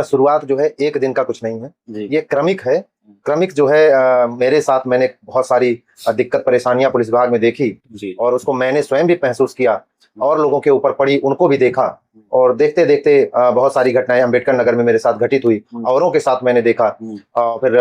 शुरुआत जो है एक दिन का कुछ नहीं है, जी। ये क्रमिक है। क्रमिक जो है मेरे साथ मैंने बहुत सारी दिक्कत परेशानियां पुलिस विभाग में देखी जी। और उसको मैंने स्वयं भी महसूस किया और लोगों के ऊपर पड़ी उनको भी देखा और देखते देखते बहुत सारी घटनाएं अम्बेडकर नगर में मेरे साथ घटित हुई, औरों के साथ मैंने देखा। फिर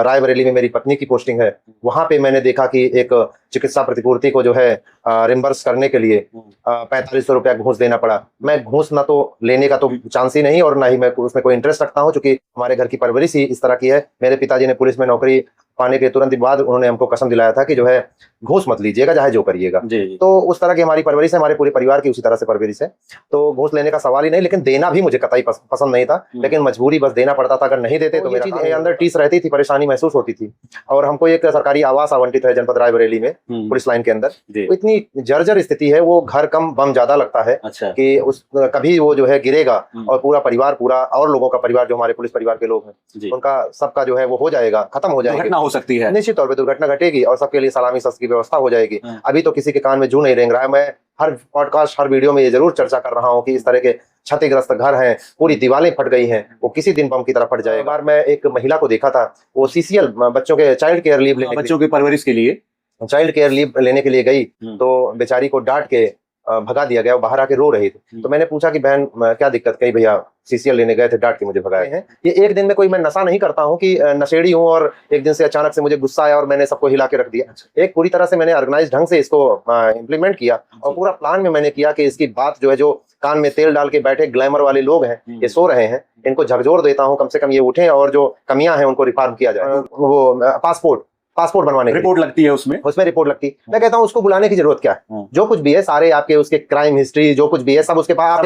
रायबरेली में मेरी पत्नी की पोस्टिंग है, वहां पे मैंने देखा कि एक चिकित्सा प्रतिपूर्ति को जो है रिम्बर्स करने के लिए 4500 रुपया घूस देना पड़ा। मैं घूस ना तो लेने का तो चांस ही नहीं और ना ही मैं उसमें कोई इंटरेस्ट रखता हूँ, क्योंकि हमारे घर की परवरिश ही इस तरह की है। मेरे पिताजी ने पुलिस में नौकरी पाने के तुरंत बाद उन्होंने हमको कसम दिलाया था कि जो है घूस मत लीजिएगा, चाहे जो करिएगा। तो उस तरह की हमारी परवरिश है, हमारे पूरे परिवार की उसी तरह से परवरिश है। तो घूस लेने का सवाल ही नहीं, लेकिन देना भी मुझे कतई पसंद नहीं था, लेकिन मजबूरी बस देना पड़ता था। अगर नहीं देते तो मेरा चीज अंदर टीस रहती थी, परेशानी महसूस होती थी। और हमको एक सरकारी आवास आवंटित है जनपद रायबरेली में पुलिस लाइन के अंदर। तो इतनी जर्जर स्थिति है, वो घर कम बम ज्यादा लगता है कि उस कभी वो जो है गिरेगा और पूरा परिवार, पूरा और लोगों का परिवार जो हमारे पुलिस परिवार के लोग हैं उनका सबका जो है वो हो जाएगा, खत्म हो जाएगा, हो सकती है निश्चित तौर पे दुर्घटना घटेगी और सबके लिए सलामी शस्त्र की व्यवस्था हो जाएगी। अभी तो किसी के कान में जू नहीं रेंग रहा है। मैं हर पॉडकास्ट, हर वीडियो में ये जरूर चर्चा कर रहा हूँ कि इस तरह के क्षतिग्रस्त घर हैं, पूरी दीवारें फट गई हैं, वो किसी दिन बम की तरह फट जाएगा। बार मैं एक महिला को देखा था, वो सीसीएल बच्चों के चाइल्ड केयर लीव लेने, बच्चों की परवरिश के लिए चाइल्ड केयर लीव लेने के लिए गई, तो बेचारी को डांट के भगा दिया गया। वो बाहर आके रो रही थी। तो मैंने पूछा कि बहन क्या दिक्कत? कही भैया सीसीएल लेने गए थे, डांट के मुझे भगाए हैं। ये एक दिन में कोई मैं नशा नहीं करता हूँ कि नशेड़ी हूँ और एक दिन से अचानक से मुझे गुस्सा आया और मैंने सबको हिला के रख दिया। एक पूरी तरह से मैंने ऑर्गेनाइज ढंग से इसको इम्प्लीमेंट किया और पूरा प्लान में मैंने किया कि इसकी बात जो है, जो कान में तेल डाल के बैठे ग्लैमर वाले लोग हैं, ये सो रहे हैं, इनको झकझोर देता हूँ, कम से कम ये उठें और जो कमियां हैं उनको रिफॉर्म किया जाए। वो पासपोर्ट बनवाने की रिपोर्ट लगती है, उसमें रिपोर्ट लगती है। मैं कहता हूँ उसको बुलाने की जरूरत क्या है? जो कुछ भी है, सारे आपके उसके क्राइम हिस्ट्री जो कुछ भी है सब उसके पास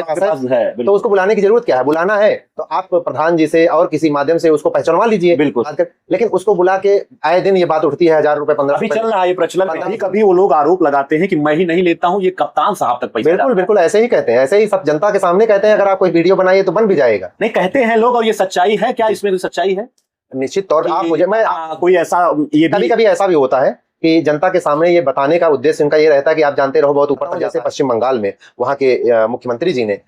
है, तो उसको बुलाने की जरूरत क्या है? बुलाना है तो आप प्रधान जी से और किसी माध्यम से उसको पहचानवा लीजिए, बिल्कुल। लेकिन उसको बुला के आए दिन ये बात उठती है 1000 रुपए 15 चल रहा है ये प्रचलन। कभी वो लोग आरोप लगाते हैं कि मैं ही नहीं लेता हूँ, ये कप्तान साहब तक पैसा। बिल्कुल बिल्कुल ऐसे ही कहते हैं, ऐसे ही सब जनता के सामने कहते हैं। अगर आप कोई वीडियो बनाइए तो बन भी जाएगा। नहीं कहते हैं लोग, और ये सच्चाई है क्या? इसमें कोई सच्चाई है? निश्चित तौर आप मुझे कोई ऐसा, ये कभी कभी ऐसा भी होता है कि जनता के सामने ये बताने का उद्देश्य इनका ये रहता है कि आप जानते रहो बहुत ऊपर। जैसे पश्चिम बंगाल में वहां के मुख्यमंत्री जी ने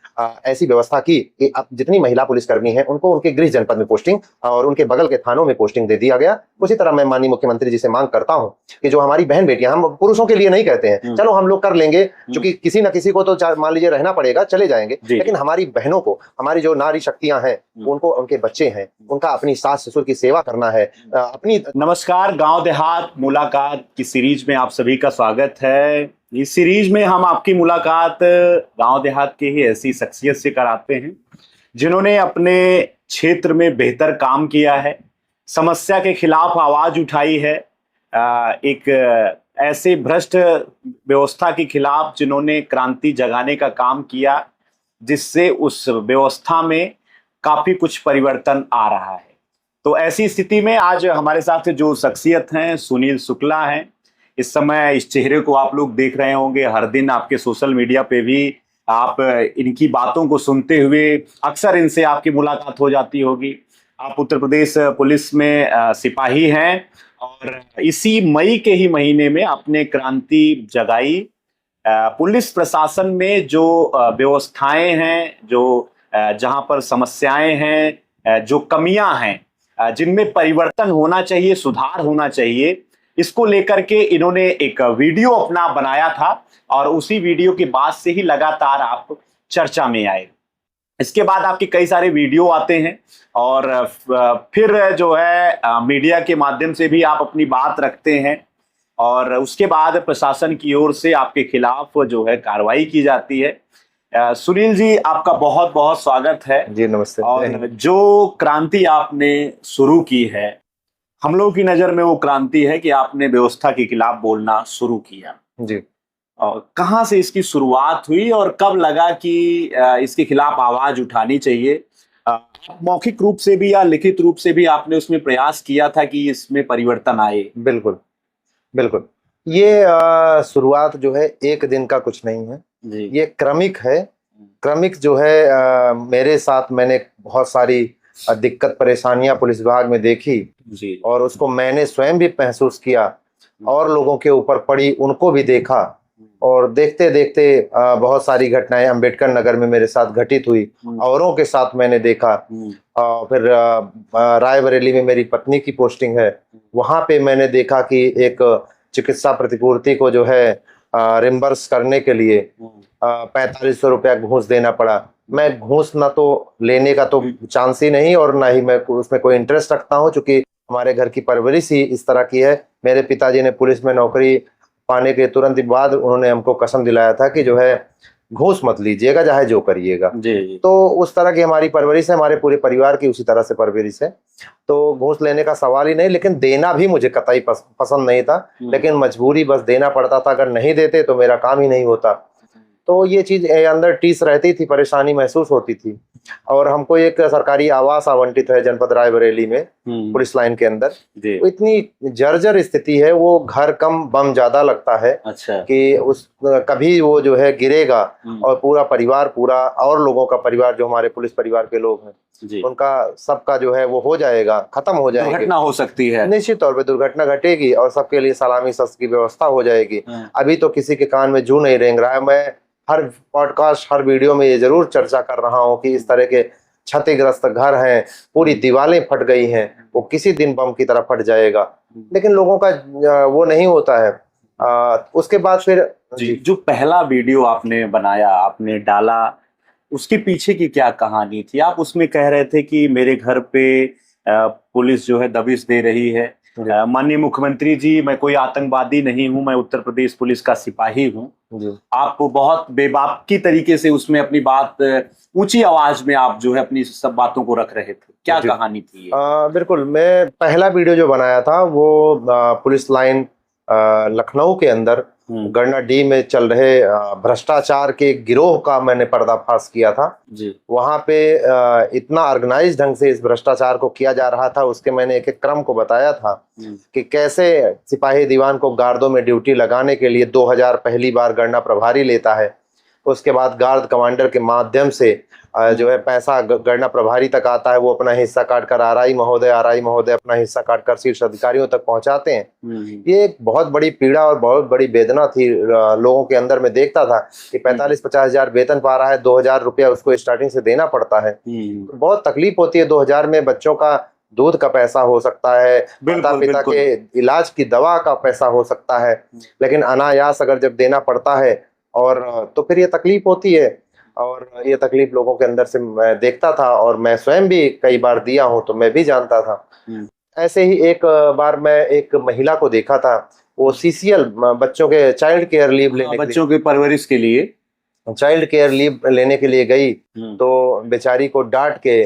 ऐसी व्यवस्था की कि अब जितनी महिला पुलिसकर्मी हैं उनको उनके गृह जनपद में पोस्टिंग और उनके बगल के थानों में पोस्टिंग दे दिया गया। उसी तरह मैं माननीय मुख्यमंत्री जी से मांग करता हूं कि जो हमारी बहन बेटियां, हम पुरुषों के लिए नहीं कहते हैं, चलो हम लोग कर लेंगे, क्योंकि किसी न किसी को तो मान लीजिए रहना पड़ेगा, चले जाएंगे, लेकिन हमारी बहनों को, हमारी जो नारी शक्तियां हैं, उनको, उनके बच्चे हैं, उनका अपनी सास ससुर की सेवा करना है अपनी। नमस्कार, गांव देहात मुलाकात की सीरीज में आप सभी का स्वागत है। इस सीरीज में हम आपकी मुलाकात गांव देहात के ही ऐसी शख्सियत से कराते हैं जिन्होंने अपने क्षेत्र में बेहतर काम किया है, समस्या के खिलाफ आवाज उठाई है, एक ऐसे भ्रष्ट व्यवस्था के खिलाफ जिन्होंने क्रांति जगाने का काम किया, जिससे उस व्यवस्था में काफी कुछ परिवर्तन आ रहा है। तो ऐसी स्थिति में आज हमारे साथ जो शख्सियत हैं, सुनील शुक्ला हैं। इस समय इस चेहरे को आप लोग देख रहे होंगे, हर दिन आपके सोशल मीडिया पे भी आप इनकी बातों को सुनते हुए अक्सर इनसे आपकी मुलाकात हो जाती होगी। आप उत्तर प्रदेश पुलिस में सिपाही हैं और इसी मई के ही महीने में आपने क्रांति जगाई। पुलिस प्रशासन में जो व्यवस्थाएं हैं, जो जहां पर समस्याएं हैं, जो कमियां हैं, जिनमें परिवर्तन होना चाहिए, सुधार होना चाहिए, इसको लेकर के इन्होंने एक वीडियो अपना बनाया था और उसी वीडियो के बाद से ही लगातार आप चर्चा में आए। इसके बाद आपके कई सारे वीडियो आते हैं और फिर जो है मीडिया के माध्यम से भी आप अपनी बात रखते हैं और उसके बाद प्रशासन की ओर से आपके खिलाफ जो है कार्रवाई की जाती है। सुनील जी, आपका बहुत बहुत स्वागत है जी। नमस्ते। और जो क्रांति आपने शुरू की है, हम लोगों की नजर में वो क्रांति है कि आपने व्यवस्था के खिलाफ बोलना शुरू किया जी। और कहाँ से इसकी शुरुआत हुई और कब लगा कि इसके खिलाफ आवाज उठानी चाहिए? मौखिक रूप से भी या लिखित रूप से भी आपने उसमें प्रयास किया था कि इसमें परिवर्तन आए? बिल्कुल बिल्कुल। ये शुरुआत जो है एक दिन का कुछ नहीं है जी। ये क्रमिक है। क्रमिक जो है मेरे साथ मैंने बहुत सारी दिक्कत परेशानियां पुलिस विभाग में देखी जी। और उसको मैंने स्वयं भी महसूस किया और लोगों के ऊपर पड़ी उनको भी देखा और देखते देखते बहुत सारी घटनाएं अंबेडकर नगर में मेरे साथ घटित हुई, औरों के साथ मैंने देखा। फिर रायबरेली में मेरी पत्नी की पोस्टिंग है, वहां पे मैंने देखा कि एक चिकित्सा प्रतिपूर्ति को जो है रिम्बर्स करने के लिए 4500 रुपया घूस देना पड़ा। मैं घूस ना तो लेने का तो चांस ही नहीं, और ना ही मैं उसमें कोई इंटरेस्ट रखता हूँ, क्योंकि हमारे घर की परवरिश ही इस तरह की है। मेरे पिताजी ने पुलिस में नौकरी पाने के तुरंत बाद उन्होंने हमको कसम दिलाया था कि जो है घूस मत लीजिएगा, चाहे जो करिएगा। जी। तो उस तरह की हमारी परवरिश है, हमारे पूरे परिवार की उसी तरह से परवरिश है। तो घूस लेने का सवाल ही नहीं, लेकिन देना भी मुझे कतई पसंद नहीं था, लेकिन मजबूरी बस देना पड़ता था। अगर नहीं देते तो मेरा काम ही नहीं होता। तो ये चीज अंदर टीस रहती थी, परेशानी महसूस होती थी। और हमको एक सरकारी आवास आवंटित है जनपद रायबरेली में, पुलिस लाइन के अंदर। तो इतनी जर्जर स्थिति है, वो घर कम बम ज्यादा लगता है। अच्छा। कि उस कभी वो जो है गिरेगा और पूरा परिवार, पूरा और लोगों का परिवार, जो हमारे पुलिस परिवार के लोग हैं, उनका सबका जो है वो हो जाएगा, खत्म हो जाएगा। दुर्घटना हो सकती है, निश्चित तौर पे दुर्घटना घटेगी और सबके लिए सलामी शस्त्र की व्यवस्था हो जाएगी। अभी तो किसी के कान में जू नहीं रेंग रहा है। मैं हर पॉडकास्ट, हर वीडियो में ये जरूर चर्चा कर रहा हूँ कि इस तरह के क्षतिग्रस्त घर हैं, पूरी दीवारें फट गई हैं, वो किसी दिन बम की तरह फट जाएगा। लेकिन लोगों का वो नहीं होता है। उसके बाद फिर जो पहला वीडियो आपने बनाया, आपने डाला, उसके पीछे की क्या कहानी थी? आप उसमें कह रहे थे कि मेरे घर पे पुलिस जो है दबिश दे रही है। माननीय मुख्यमंत्री जी, मैं कोई आतंकवादी नहीं हूं, मैं उत्तर प्रदेश पुलिस का सिपाही हूं। आप बहुत बेबाकी तरीके से उसमें अपनी बात ऊंची आवाज में आप जो है अपनी सब बातों को रख रहे थे। क्या कहानी थी ये? बिल्कुल, मैं पहला वीडियो जो बनाया था वो पुलिस लाइन लखनऊ के अंदर गन्ना डी में चल रहे भ्रष्टाचार के गिरोह का मैंने पर्दाफाश किया था। वहां पे इतना ऑर्गेनाइज ढंग से इस भ्रष्टाचार को किया जा रहा था, उसके मैंने एक एक क्रम को बताया था कि कैसे सिपाही दीवान को गार्डों में ड्यूटी लगाने के लिए 2000 पहली बार गणना प्रभारी लेता है। उसके बाद गार्ड कमांडर के माध्यम से जो है पैसा गणना प्रभारी तक आता है, वो अपना हिस्सा काटकर आरआई महोदय अपना हिस्सा काटकर शीर्ष अधिकारियों तक पहुंचाते हैं। ये एक बहुत बड़ी पीड़ा और बहुत बड़ी वेदना थी लोगों के अंदर। में देखता था कि 45-50 हजार वेतन पा रहा है, 2000 रुपया उसको स्टार्टिंग से देना पड़ता है। बहुत तकलीफ होती है। 2000 में बच्चों का दूध का पैसा हो सकता है, माता पिता के इलाज की दवा का पैसा हो सकता है, लेकिन अनायास अगर जब देना पड़ता है और तो फिर ये तकलीफ होती है। और ये तकलीफ लोगों के अंदर से मैं देखता था, और मैं स्वयं भी कई बार दिया हूं, तो मैं भी जानता था। ऐसे ही एक बार मैं एक महिला को देखा था, वो सीसीएल बच्चों के चाइल्ड केयर लीव लेने, बच्चों के परवरिश के लिए चाइल्ड केयर लीव लेने के लिए गई, तो बेचारी को डांट के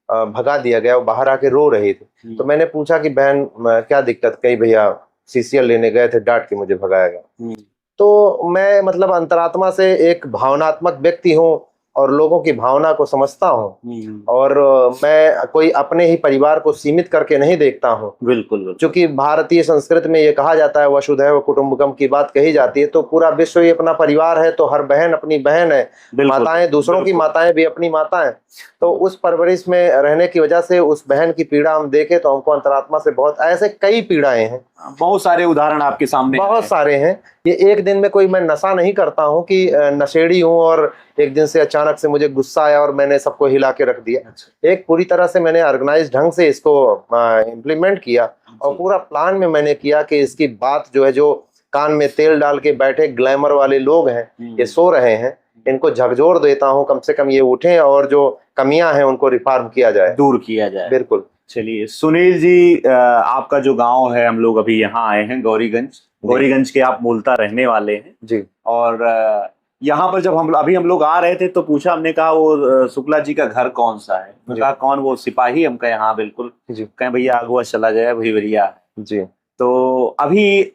भगा दिया गया। वो बाहर आके रो रही थी। तो मैंने पूछा कि बहन क्या दिक्कत? कहीं भैया सीसीएल लेने गए थे, डांट के मुझे भगाया गया। तो मैं मतलब अंतरात्मा से एक भावनात्मक व्यक्ति हूँ और लोगों की भावना को समझता हूँ, और मैं कोई अपने ही परिवार को सीमित करके नहीं देखता हूँ। बिल्कुल। क्योंकि भारतीय संस्कृति में ये कहा जाता है, वसुधैव कुटुंबकम की बात कही जाती है। तो पूरा विश्व ही अपना परिवार है, तो हर बहन अपनी बहन है, माताएं दूसरों की माताएं भी अपनी माता है। तो उस परवरिश में रहने की वजह से उस बहन की पीड़ा हम देखें तो हमको अंतरात्मा से बहुत, ऐसे कई पीड़ाएं हैं, बहुत सारे उदाहरण आपके सामने, बहुत सारे हैं। ये एक दिन में कोई मैं नशा नहीं करता हूँ कि नशेड़ी हूँ और एक दिन से अचानक से मुझे गुस्सा आया और मैंने सबको हिला के रख दिया। एक पूरी तरह से मैंने ऑर्गेनाइज ढंग से इसको इम्प्लीमेंट किया, और पूरा प्लान में मैंने किया कि इसकी बात जो है, जो कान में तेल डाल के बैठे ग्लैमर वाले लोग हैं, ये सो रहे हैं, इनको झकझोर देता हूँ, कम से कम ये उठें और जो कमियां हैं उनको रिफॉर्म किया जाए, दूर किया जाए। बिल्कुल। चलिए सुनील जी, आपका जो गांव है, हम लोग अभी यहाँ आए हैं गौरीगंज के आप मूलतः रहने वाले हैं जी। और यहाँ पर जब हम लोग आ रहे थे तो पूछा, हमने कहा वो शुक्ला जी का घर कौन सा है? कहा कौन? वो सिपाही? हम कहे हाँ बिल्कुल। कहें भैया आगुआ चला जाए भैया जी। तो अभी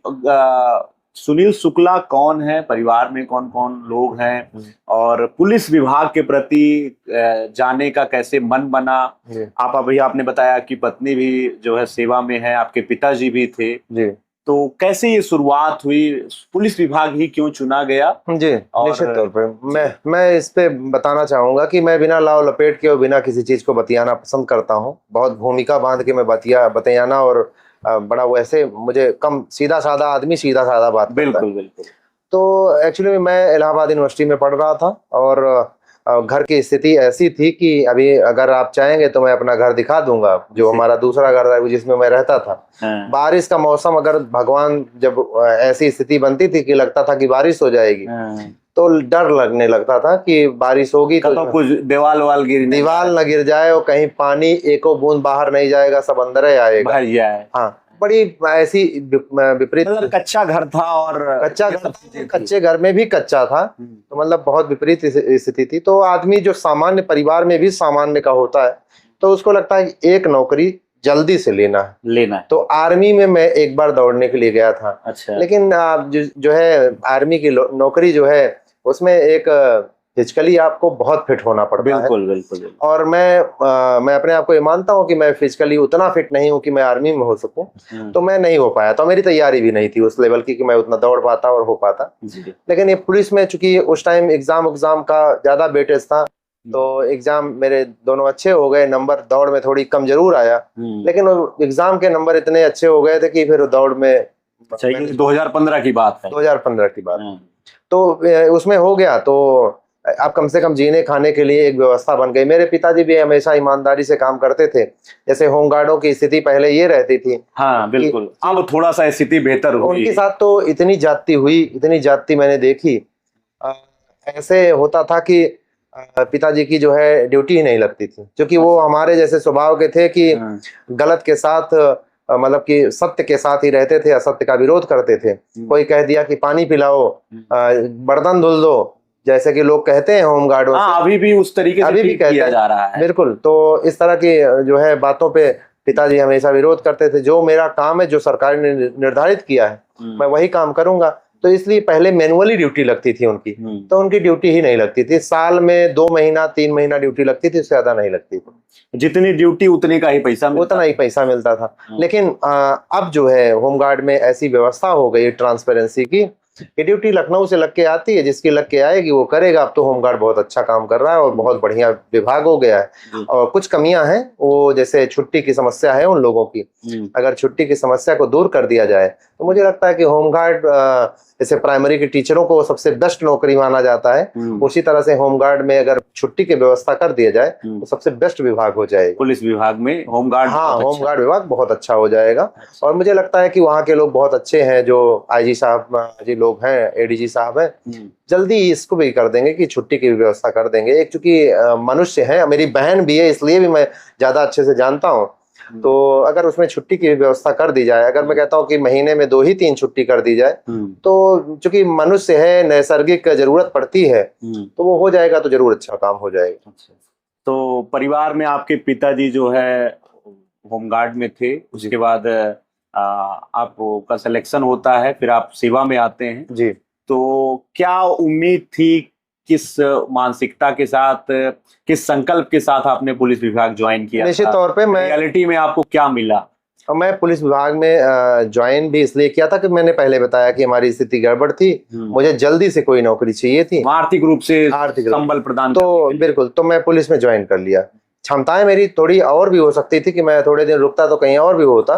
सुनील शुक्ला कौन है, परिवार में कौन कौन लोग हैं, और पुलिस विभाग के प्रति जाने का कैसे मन बना? आप अभी आपने बताया कि पत्नी भी जो है सेवा में है, आपके पिताजी भी थे जी। तो कैसे ये शुरुआत हुई? पुलिस विभाग ही क्यों चुना गया? जी निश्चित तौर पर मैं इस पे बताना चाहूंगा कि मैं बिना लाव लपेट के और बिना किसी चीज को बतियाना पसंद करता हूँ। बहुत भूमिका बांध के मैं बतियाना और बड़ा वैसे मुझे कम, सीधा साधा आदमी सीधा साधा बात। बिल्कुल बिल्कुल। तो एक्चुअली मैं इलाहाबाद यूनिवर्सिटी में पढ़ रहा था और घर की स्थिति ऐसी थी कि अभी अगर आप चाहेंगे तो मैं अपना घर दिखा दूंगा, जो हमारा दूसरा घर था जिसमें मैं रहता था। हाँ। बारिश का मौसम, अगर भगवान जब ऐसी स्थिति बनती थी कि लगता था कि बारिश हो जाएगी, हाँ। तो डर लगने लगता था कि बारिश होगी तो कुछ दीवार न गिर जाए और कहीं पानी एको बूंद बाहर नहीं जाएगा, सब अंदर ही आएगा। भर जाए। हाँ, बड़ी ऐसी विपरीत, मतलब कच्चा घर था और कच्चे घर में भी कच्चा था, तो मतलब बहुत विपरीत स्थिति थी। तो आदमी जो सामान्य परिवार में भी सामान्य का होता है, तो उसको लगता है कि एक नौकरी जल्दी से लेना है। तो आर्मी में मैं एक बार दौड़ने के लिए गया था। अच्छा। लेकिन जो है आर्मी की नौकरी जो है उसमें एक फिजिकली आपको बहुत फिट होना पड़ता है। बिल्कुल। और मैं अपने आप को ये मानता हूँ कि मैं फिजिकली उतना फिट नहीं हूँ कि मैं आर्मी में हो सकूं, तो मैं नहीं हो पाया। तो मेरी तैयारी भी नहीं थी उस लेवल की कि मैं उतना दौड़ पाता और हो पाता। लेकिन ये पुलिस में चूंकि उस टाइम एग्जाम का ज्यादा वेटेज था, तो एग्जाम मेरे दोनों अच्छे हो गए, नंबर दौड़ में थोड़ी कम जरूर आया, लेकिन एग्जाम के नंबर इतने अच्छे हो गए थे कि फिर दौड़ में 2015 की बात है। 2015 की बात। तो उसमें हो गया, तो अब कम से कम जीने खाने के लिए एक व्यवस्था बन गई। मेरे पिताजी भी हमेशा ईमानदारी से काम करते थे। जैसे होमगार्डों की स्थिति पहले ये रहती थी। हाँ बिल्कुल, अब थोड़ा सा स्थिति बेहतर हुई। उनके साथ तो इतनी जाति मैंने देखी। ऐसे होता था कि पिताजी की जो है ड्यूटी ही नहीं लगती थी, क्योंकि वो हमारे जैसे स्वभाव के थे कि गलत के साथ मतलब कि सत्य के साथ ही रहते थे, असत्य का विरोध करते थे। कोई कह दिया कि पानी पिलाओ, बर्तन धुल दो, जैसे कि लोग कहते हैं होमगार्डों से, अभी भी उस तरीके से भी किया जा रहा है। बिल्कुल। तो इस तरह की जो है बातों पे पिताजी हमेशा विरोध करते थे। जो मेरा काम है, जो सरकार ने निर्धारित किया है, मैं वही काम करूंगा। तो इसलिए पहले मैनुअली ड्यूटी लगती थी उनकी, तो उनकी ड्यूटी ही नहीं लगती थी। साल में 2 महीना 3 महीना ड्यूटी लगती थी, उससे ज्यादा नहीं लगती थी। जितनी ड्यूटी उतने का ही पैसा मिलता, उतना ही पैसा मिलता था। लेकिन अब जो है होमगार्ड में ऐसी व्यवस्था हो गई ट्रांसपेरेंसी की, ड्यूटी लखनऊ से लग के आती है, जिसकी लग के आएगी वो करेगा। अब तो होमगार्ड बहुत अच्छा काम कर रहा है और बहुत बढ़िया विभाग हो गया है। और कुछ कमियां हैं, वो जैसे छुट्टी की समस्या है उन लोगों की, अगर छुट्टी की समस्या को दूर कर दिया जाए तो मुझे लगता है कि होमगार्ड, जैसे प्राइमरी के टीचरों को सबसे बेस्ट नौकरी माना जाता है, उसी तरह से होमगार्ड में अगर छुट्टी की व्यवस्था कर दिया जाए तो सबसे बेस्ट विभाग हो जाएगा। पुलिस विभाग में होमगार्ड, हाँ, होमगार्ड विभाग बहुत अच्छा हो जाएगा। और मुझे लगता है कि वहाँ के लोग बहुत अच्छे हैं, जो आईजी साहब जी लोग हैं, एडीजी साहब हैं, जल्दी इसको भी कर देंगे कि छुट्टी की व्यवस्था कर देंगे। एक चूंकि मनुष्य है, मेरी बहन भी है, इसलिए भी मैं ज्यादा अच्छे से जानता हूँ। तो अगर उसमें छुट्टी की व्यवस्था कर दी जाए, अगर मैं कहता हूँ कि महीने में 2 ही 3 छुट्टी कर दी जाए, तो चूंकि मनुष्य है, नैसर्गिक जरूरत पड़ती है, तो वो हो जाएगा तो जरूर अच्छा काम हो जाएगा। तो परिवार में आपके पिताजी जो है होमगार्ड में थे, उसके बाद आपका सिलेक्शन होता है, फिर आप सेवा में आते हैं जी। तो क्या उम्मीद थी, किस मानसिकता के साथ, किस संकल्प के साथ आपने पुलिस विभाग ज्वाइन किया? निश्चित तौर पे मैं, रियलिटी में आपको क्या मिला? मैं पुलिस विभाग में ज्वाइन भी इसलिए किया था कि मैंने पहले बताया कि हमारी स्थिति गड़बड़ थी, मुझे जल्दी से कोई नौकरी चाहिए थी, आर्थिक रूप से संबल प्रदान। तो बिल्कुल, तो मैं पुलिस में ज्वाइन कर लिया। क्षमताएं मेरी थोड़ी और भी हो सकती थी कि मैं थोड़े दिन रुकता तो कहीं और भी होता।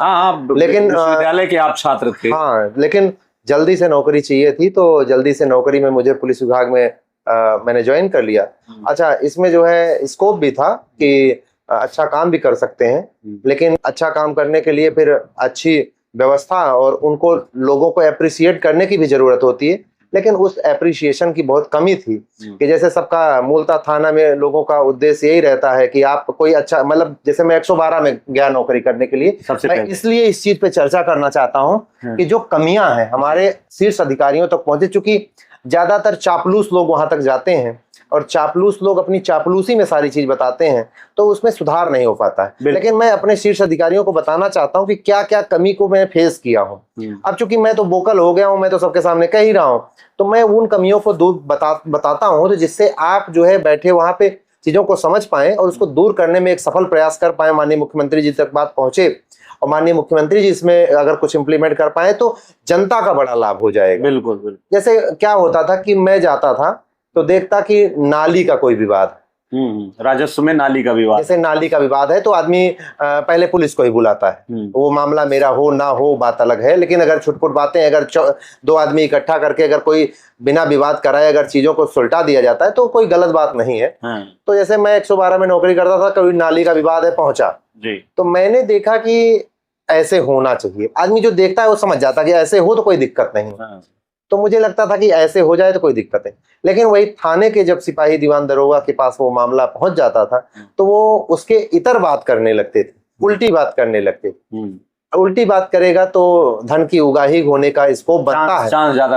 लेकिन विश्वविद्यालय के आप छात्र थे। हाँ, लेकिन जल्दी से नौकरी चाहिए थी, तो जल्दी से नौकरी में मुझे पुलिस विभाग में मैंने ज्वाइन कर लिया। अच्छा, इसमें जो है स्कोप भी था कि अच्छा काम भी कर सकते हैं, लेकिन अच्छा काम करने के लिए फिर अच्छी व्यवस्था और उनको लोगों को एप्रिसिएट करने की भी जरूरत होती है। लेकिन उस एप्रिसिएशन की बहुत कमी थी कि जैसे सबका मूलतः थाना में लोगों का उद्देश्य यही रहता है कि आप कोई अच्छा, मतलब जैसे मैं 112 में गया नौकरी करने के लिए, मैं इसलिए इस चीज पे चर्चा करना चाहता हूँ कि जो कमियां हैं हमारे शीर्ष अधिकारियों तक पहुंचे, चूंकि ज्यादातर चापलूस लोग वहां तक जाते हैं और चापलूस लोग अपनी चापलूसी में सारी चीज बताते हैं, तो उसमें सुधार नहीं हो पाता है। लेकिन मैं अपने शीर्ष अधिकारियों को बताना चाहता हूं कि क्या क्या कमी को मैं फेस किया हूं। अब चूंकि मैं तो वोकल हो गया हूं, मैं तो सबके सामने कह ही रहा हूं, तो मैं उन कमियों को दूर बताता हूं, तो जिससे आप जो है बैठे वहां पे चीजों को समझ पाएं और उसको दूर करने में एक सफल प्रयास कर पाए, माननीय मुख्यमंत्री जी तक बात पहुंचे और माननीय मुख्यमंत्री जी इसमें अगर कुछ इंप्लीमेंट कर पाए तो जनता का बड़ा लाभ हो जाएगा। बिल्कुल। जैसे क्या होता था कि मैं जाता था तो देखता कि नाली का कोई विवाद, राजस्व में नाली का विवाद, जैसे नाली का विवाद है तो आदमी पहले पुलिस को ही बुलाता है। वो मामला मेरा हो ना हो बात अलग है, लेकिन अगर छुटपुट बातें अगर दो आदमी इकट्ठा करके अगर कोई बिना विवाद कराए अगर चीजों को सुलटा दिया जाता है तो कोई गलत बात नहीं है। तो जैसे मैं 112 में नौकरी करता था, कभी नाली का विवाद है पहुंचा जी, तो मैंने देखा कि ऐसे होना चाहिए। आदमी जो देखता है वो समझ जाता है कि ऐसे हो तो कोई दिक्कत नहीं। तो मुझे लगता था कि ऐसे हो जाए तो कोई दिक्कत है, लेकिन वही थाने के जब सिपाही दीवान दरोगा के पास वो मामला पहुंच जाता था तो वो उसके इतर बात करने लगते थे, उल्टी बात करने लगते थे। उल्टी बात करेगा तो धन की उगाही होने का स्कोप बनता है,